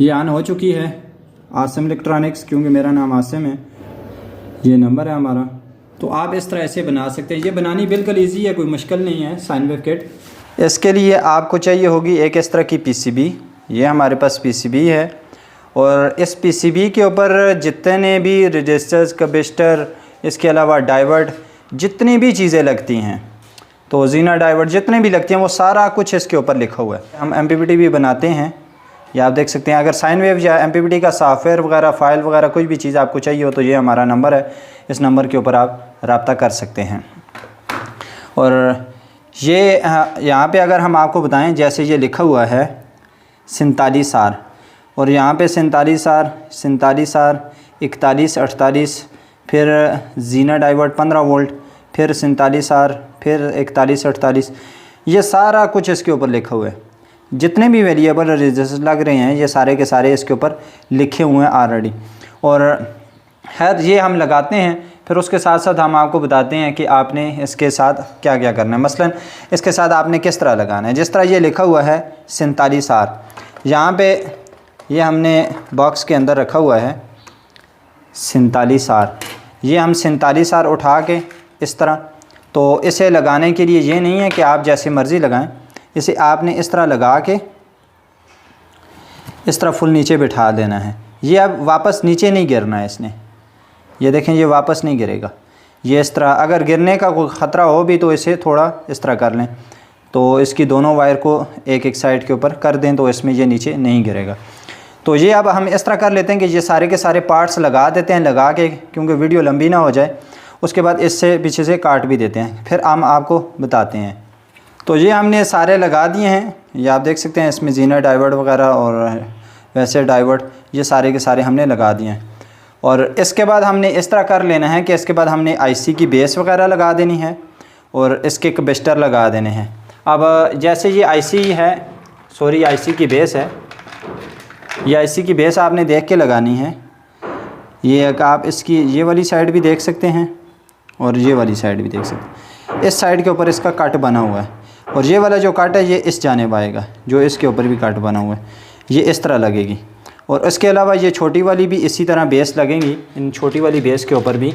ये ऑन हो चुकी है आसिम इलेक्ट्रॉनिक्स, क्योंकि मेरा नाम आसिम है, ये नंबर है हमारा। तो आप इस तरह ऐसे बना सकते हैं। ये बनानी बिल्कुल इजी है, कोई मुश्किल नहीं है साइन वेव किट। इसके लिए आपको चाहिए होगी एक इस तरह की पीसीबी। ये हमारे पास पीसीबी है और इस पीसीबी के ऊपर जितने भी रजिस्टर्स, कैपेसिटर, इसके अलावा डाइवर्ट, जितनी भी चीज़ें लगती हैं, तो जीना डाइवर्ट जितने भी लगती हैं वो सारा कुछ इसके ऊपर लिखा हुआ है। हम एमपीपीटी भी बनाते हैं, ये आप देख सकते हैं। अगर साइन वेव या एमपीपीटी का सॉफ्टवेयर वगैरह, फाइल वगैरह कोई भी चीज़ आपको चाहिए हो तो ये हमारा नंबर है, इस नंबर के ऊपर आप रब्ता कर सकते हैं। और ये यहाँ पे अगर हम आपको बताएं, जैसे ये लिखा हुआ है 47 आर, और यहाँ पे 47 आर, 41 48, फिर जीना डाइवर्ट 15 वोल्ट, फिर 47 आर, फिर 41 48, ये सारा कुछ इसके ऊपर लिखा हुआ है। जितने भी वेरिएबल रजिस्टर लग रहे हैं ये सारे के सारे इसके ऊपर लिखे हुए हैं ऑलरेडी। और खैर ये हम लगाते हैं, फिर उसके साथ साथ हम आपको बताते हैं कि आपने इसके साथ क्या क्या करना है। मसलन इसके साथ आपने किस तरह लगाना है। जिस तरह ये लिखा हुआ है 47 आर, यहाँ पे ये हमने बॉक्स के अंदर रखा हुआ है 47 आर। ये हम 47 आर उठा के इस तरह, तो इसे लगाने के लिए ये नहीं है कि आप जैसे मर्ज़ी लगाएं, इसे आपने इस तरह लगा के इस तरह फुल नीचे बिठा देना है। ये अब वापस नीचे नहीं गिरना है इसने, ये देखें ये वापस नहीं गिरेगा। ये इस तरह, अगर गिरने का कोई ख़तरा हो भी तो इसे थोड़ा इस तरह कर लें, तो इसकी दोनों वायर को एक एक साइड के ऊपर कर दें तो इसमें ये नीचे नहीं गिरेगा। तो ये अब हम इस तरह कर लेते हैं कि ये सारे के सारे पार्ट्स लगा देते हैं, लगा के, क्योंकि वीडियो लंबी ना हो जाए, उसके बाद इससे पीछे से काट भी देते हैं, फिर हम आपको बताते हैं। तो ये हमने सारे लगा दिए हैं, ये आप देख सकते हैं। इसमें जीना डाइवर्ट वगैरह और वैसे डाइवर्ट ये सारे के सारे हमने लगा दिए हैं। और इसके बाद हमने इस तरह कर लेना है कि इसके बाद हमने आईसी की बेस वगैरह लगा देनी है और इसके कैपेसिटर लगा देने हैं। अब जैसे ये आईसी है, सॉरी आईसी की बेस है, ये आईसी की बेस आपने देख के लगानी है। ये आप इसकी ये वाली साइड भी देख सकते हैं और ये वाली साइड भी देख सकते हैं। इस साइड के ऊपर इसका कट बना हुआ है और ये वाला जो कट है ये इस जानिब आएगा, जो इसके ऊपर भी कट बना हुआ है, ये इस तरह लगेगी। और इसके अलावा ये छोटी वाली भी इसी तरह बेस लगेंगी, इन छोटी वाली बेस के ऊपर भी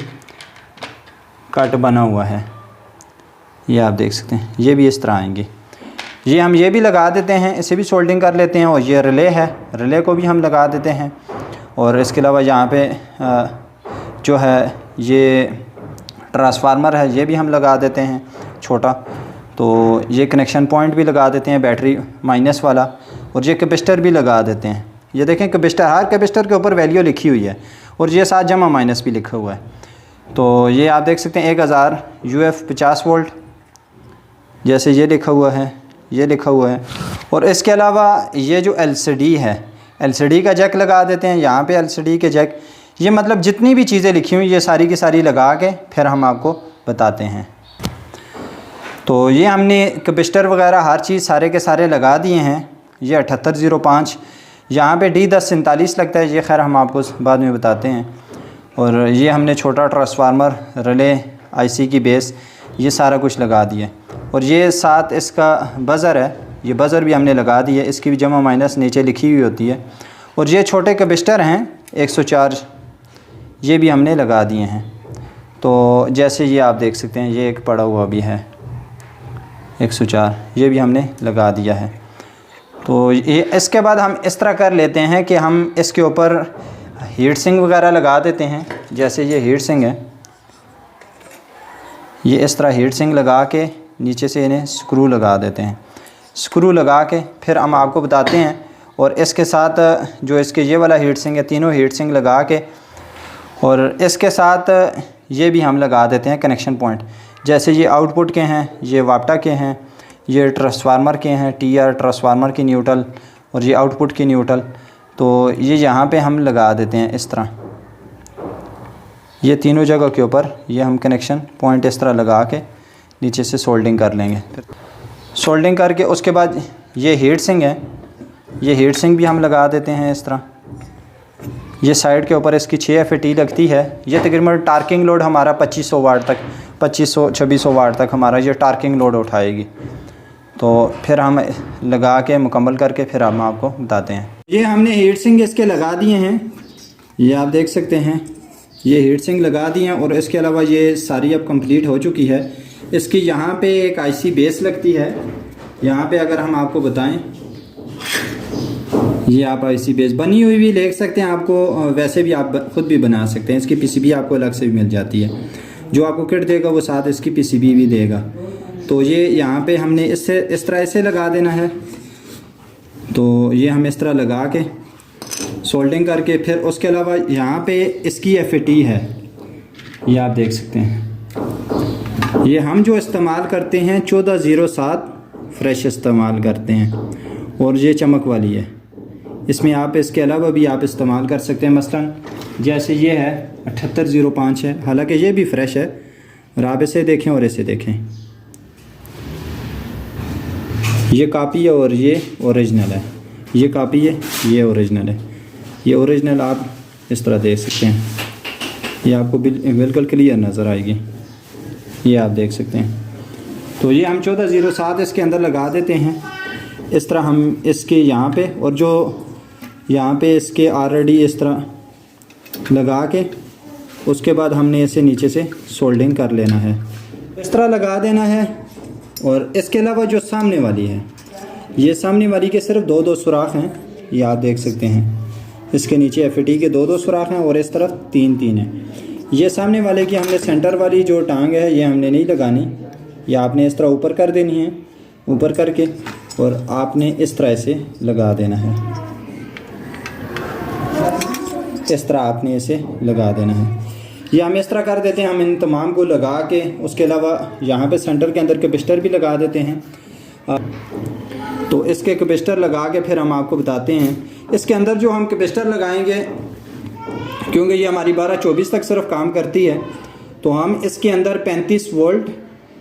कट बना हुआ है, ये आप देख सकते हैं, ये भी इस तरह आएंगी। ये हम ये भी लगा देते हैं, इसे भी सोल्डिंग कर लेते हैं। और ये रिले है, रिले को भी हम लगा देते हैं। और इसके अलावा यहाँ पे जो है ये ट्रांसफार्मर है, ये भी हम लगा देते हैं छोटा। तो ये कनेक्शन पॉइंट भी लगा देते हैं बैटरी माइनस वाला, और ये कैपेसिटर भी लगा देते हैं। ये देखें कैपेसिटर, हर कैपेसिटर के ऊपर वैल्यू लिखी हुई है और ये साथ जमा माइनस भी लिखा हुआ है। तो ये आप देख सकते हैं 1000 UF 50 वोल्ट, जैसे ये लिखा हुआ है, ये लिखा हुआ है। और इसके अलावा ये जो LCD है, LCD का जैक लगा देते हैं। यहाँ पे LCD के जैक, ये मतलब जितनी भी चीज़ें लिखी हुई ये सारी की सारी लगा के फिर हम आपको बताते हैं। तो ये हमने कैपेसिटर वगैरह हर चीज़ सारे के सारे लगा दिए हैं। ये 7805, यहाँ पे D1047 लगता है, ये खैर हम आपको बाद में बताते हैं। और ये हमने छोटा ट्रांसफार्मर, रिले, आईसी की बेस, ये सारा कुछ लगा दिया। और ये साथ इसका बज़र है, ये बज़र भी हमने लगा दी है, इसकी भी जमा माइनस नीचे लिखी हुई होती है। और ये छोटे कैपेसिटर हैं 104, ये भी हमने लगा दिए हैं। तो जैसे ये आप देख सकते हैं, ये एक पड़ा हुआ भी है 104, ये भी हमने लगा दिया है। तो ये इसके बाद हम इस तरह कर लेते हैं कि हम इसके ऊपर हीट सिंक वगैरह लगा देते हैं। जैसे ये हीट सिंक है, ये इस तरह हीट सिंक लगा के नीचे से इन्हें स्क्रू लगा देते हैं। स्क्रू लगा के फिर हम आपको बताते हैं। और इसके साथ जो इसके ये वाला हीट सिंक है, तीनों हीट सिंक लगा के, और इसके साथ ये भी हम लगा देते हैं कनेक्शन पॉइंट। जैसे ये आउटपुट के हैं, ये वाप्टा के हैं, ये ट्रांसफार्मर के हैं, TR ट्रांसफार्मर की न्यूट्रल, और ये आउटपुट की न्यूट्रल। तो ये यहाँ पे हम लगा देते हैं इस तरह, ये तीनों जगह के ऊपर ये हम कनेक्शन पॉइंट इस तरह लगा के नीचे से सोल्डिंग कर लेंगे। फिर सोल्डिंग करके उसके बाद ये हीट सिंक है, ये हीट सिंक भी हम लगा देते हैं इस तरह। ये साइड के ऊपर इसकी 6 FAT लगती है। ये तकरीबन टार्किंग लोड हमारा 2500 वाट तक, 2500-2600 वाट तक हमारा ये टार्किंग लोड उठाएगी। तो फिर हम लगा के मुकम्मल करके फिर हम आपको बताते हैं। ये हमने हीट सिंक इसके लगा दिए हैं, ये आप देख सकते हैं, ये हीट सिंक लगा दिए हैं। और इसके अलावा ये सारी अब कंप्लीट हो चुकी है। इसकी यहाँ पे एक आईसी बेस लगती है, यहाँ पे अगर हम आपको बताएं, ये आप आईसी बेस बनी हुई भी ले सकते हैं, आपको वैसे भी आप खुद भी बना सकते हैं। इसकी पीसीबी आपको अलग से भी मिल जाती है, जो आपको किट देगा वो साथ इसकी पीसीबी भी देगा। तो ये यहाँ पे हमने इससे इस तरह ऐसे लगा देना है। तो ये हम इस तरह लगा के सोल्डिंग करके, फिर उसके अलावा यहाँ पे इसकी एफएटी है, ये आप देख सकते हैं। ये हम जो इस्तेमाल करते हैं 1407 फ्रेश इस्तेमाल करते हैं, और ये चमक वाली है। इसमें आप इसके अलावा भी आप इस्तेमाल कर सकते हैं, मसलन जैसे ये है 7805 है, हालांकि ये भी फ्रेश है। और आप इसे देखें और इसे देखें, ये कॉपी है और ये ओरिजिनल है। ये कॉपी है, ये ओरिजिनल है। ये ओरिजिनल आप इस तरह देख सकते हैं, ये आपको बिल्कुल क्लियर नज़र आएगी, ये आप देख सकते हैं। तो ये हम 1407 इसके अंदर लगा देते हैं इस तरह। हम इसके यहाँ पे, और जो यहाँ पे इसके ऑलरेडी इस तरह लगा के, उसके बाद हमने इसे नीचे से सोल्डिंग कर लेना है, इस तरह लगा देना है। और इसके अलावा जो सामने वाली है, ये सामने वाली के सिर्फ 2-2 सुराख हैं, ये आप देख सकते हैं। इसके नीचे एफएटी के 2-2 सुराख हैं और इस तरफ 3-3 हैं। ये सामने वाले की हमने सेंटर वाली जो टांग है ये हमने नहीं लगानी, ये आपने इस तरह ऊपर कर देनी है, ऊपर करके, और आपने इस तरह से लगा देना है। इस तरह आपने इसे लगा देना है। ये हम इस तरह कर देते हैं, हम इन तमाम को लगा के, उसके अलावा यहाँ पे सेंटर के अंदर कैपेसिटर भी लगा देते हैं। तो इसके कैपेसिटर लगा के फिर हम आपको बताते हैं इसके अंदर जो हम कैपेसिटर लगाएंगे, क्योंकि ये हमारी 12-24 तक सिर्फ काम करती है, तो हम इसके अंदर 35 वोल्ट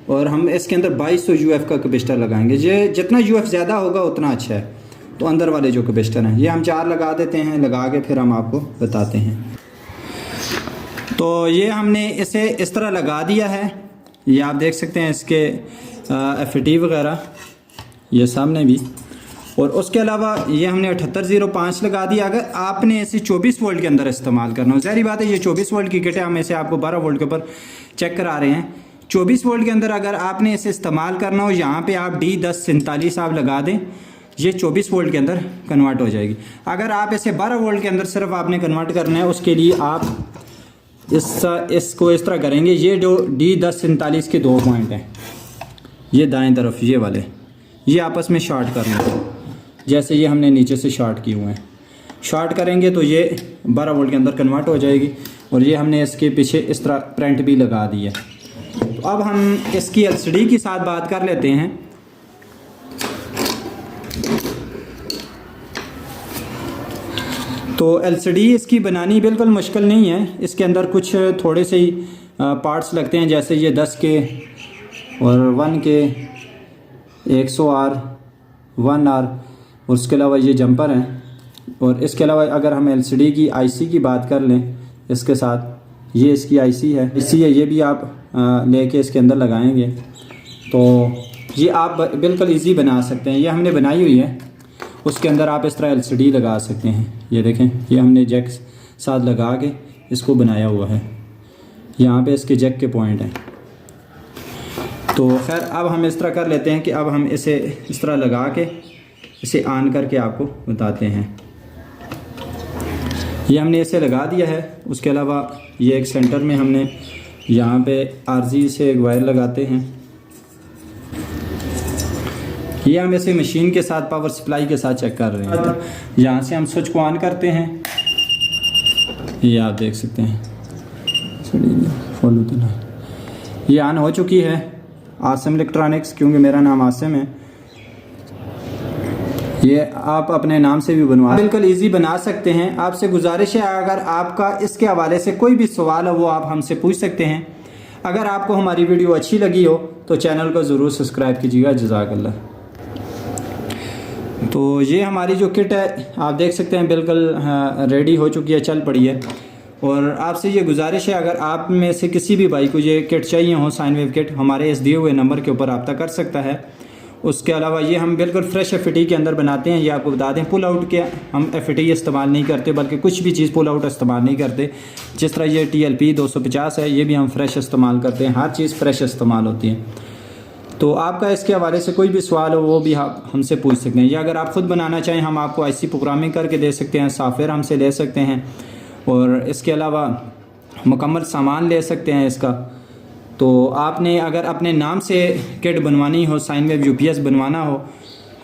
और हम इसके अंदर 2200 यूएफ का कैपेसिटर लगाएंगे। ये जितना यूएफ ज़्यादा होगा उतना अच्छा है। तो अंदर वाले जो कैपेसिटर हैं ये हम 4 लगा देते हैं, लगा के फिर हम आपको बताते हैं। तो ये हमने इसे इस तरह लगा दिया है, ये आप देख सकते हैं इसके एफएटी वगैरह, ये सामने भी। और उसके अलावा ये हमने 7805 लगा दिया। अगर आपने इसे 24 वोल्ट के अंदर इस्तेमाल करना हो, ज़ाहिर बात है ये 24 वोल्ट की किट है, हम इसे आपको 12 वोल्ट के ऊपर चेक करा रहे हैं। 24 वोल्ट के अंदर अगर आपने इसे इस्तेमाल करना हो, यहाँ पे आप D1047 आप लगा दें, ये 24 वोल्ट के अंदर कन्वर्ट हो जाएगी। अगर आप इसे 12 वोल्ट के अंदर सिर्फ आपने कन्वर्ट करना है, उसके लिए आप इसको इस तरह करेंगे। ये जो D1047 के 2 पॉइंट हैं, ये दाएं तरफ ये वाले, ये आपस में शॉर्ट करना है, जैसे ये हमने नीचे से शॉर्ट किए हुए हैं। शॉर्ट करेंगे तो ये 12 वोल्ट के अंदर कन्वर्ट हो जाएगी। और ये हमने इसके पीछे इस तरह प्रिंट भी लगा दी है। तो अब हम इसकी एलसीडी के साथ बात कर लेते हैं। तो एलसीडी इसकी बनानी बिल्कुल मुश्किल नहीं है। इसके अंदर कुछ थोड़े से ही पार्ट्स लगते हैं, जैसे ये 10 के और 1 के, 100R, 1R, और उसके अलावा ये जंपर हैं। और इसके अलावा अगर हम एलसीडी की आईसी की बात कर लें, इसके साथ ये इसकी आईसी है, ये भी आप लेके इसके अंदर लगाएंगे तो ये आप बिल्कुल इजी बना सकते हैं। ये हमने बनाई हुई है, उसके अंदर आप इस तरह एलसीडी लगा सकते हैं। ये देखें, ये हमने जैक साथ लगा के इसको बनाया हुआ है, यहाँ पे इसके जैक के पॉइंट हैं। तो खैर अब हम इस तरह कर लेते हैं कि अब हम इसे इस तरह लगा के इसे ऑन करके आपको बताते हैं। ये हमने इसे लगा दिया है। उसके अलावा ये एक सेंटर में हमने यहाँ पे आरजी से एक वायर लगाते हैं। ये हम इसे मशीन के साथ पावर सप्लाई के साथ चेक कर रहे हैं। यहाँ से हम स्विच को ऑन करते हैं, ये आप देख सकते हैं, ये ऑन हो चुकी है। आसिम इलेक्ट्रॉनिक्स, क्योंकि मेरा नाम आसिम है, ये आप अपने नाम से भी बनवा बिल्कुल इजी बना सकते हैं। आपसे गुजारिश है, अगर आपका इसके हवाले से कोई भी सवाल हो वो आप हमसे पूछ सकते हैं। अगर आपको हमारी वीडियो अच्छी लगी हो तो चैनल को ज़रूर सब्सक्राइब कीजिएगा। जज़ाकल्लाह। तो ये हमारी जो किट है आप देख सकते हैं बिल्कुल रेडी हो चुकी है, चल पड़ी है। और आपसे ये गुजारिश है, अगर आप में से किसी भी भाई को ये किट चाहिए हो, साइन वेव किट, हमारे इस दिए हुए नंबर के ऊपर रब्ता कर सकता है। उसके अलावा ये हम बिल्कुल फ्रेश FAT के अंदर बनाते हैं। ये आपको बता दें, पुल आउट के हम FAT इस्तेमाल नहीं करते, बल्कि कुछ भी चीज़ पुल आउट इस्तेमाल नहीं करते। जिस तरह ये TLP 250 है, ये भी हम फ्रेश इस्तेमाल करते हैं। हर चीज़ फ्रेश इस्तेमाल होती है। तो आपका इसके हवाले से कोई भी सवाल हो वो भी आप हमसे पूछ सकते हैं, या अगर आप ख़ुद बनाना चाहें हम आपको IC प्रोग्रामिंग करके दे सकते हैं, सॉफ्टवेयर हमसे ले सकते हैं, और इसके अलावा मुकम्मल सामान ले सकते हैं इसका। तो आपने अगर अपने नाम से किट बनवानी हो, साइन वेव UPS बनवाना हो,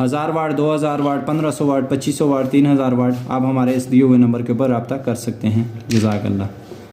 1000 वाट, 2000 वाट, 1500 वाट, 2500 वाट, 3000 वाट, आप हमारे इस दिए हुए नंबर के ऊपर रब्ता कर सकते हैं। जज़ाकल्लाह।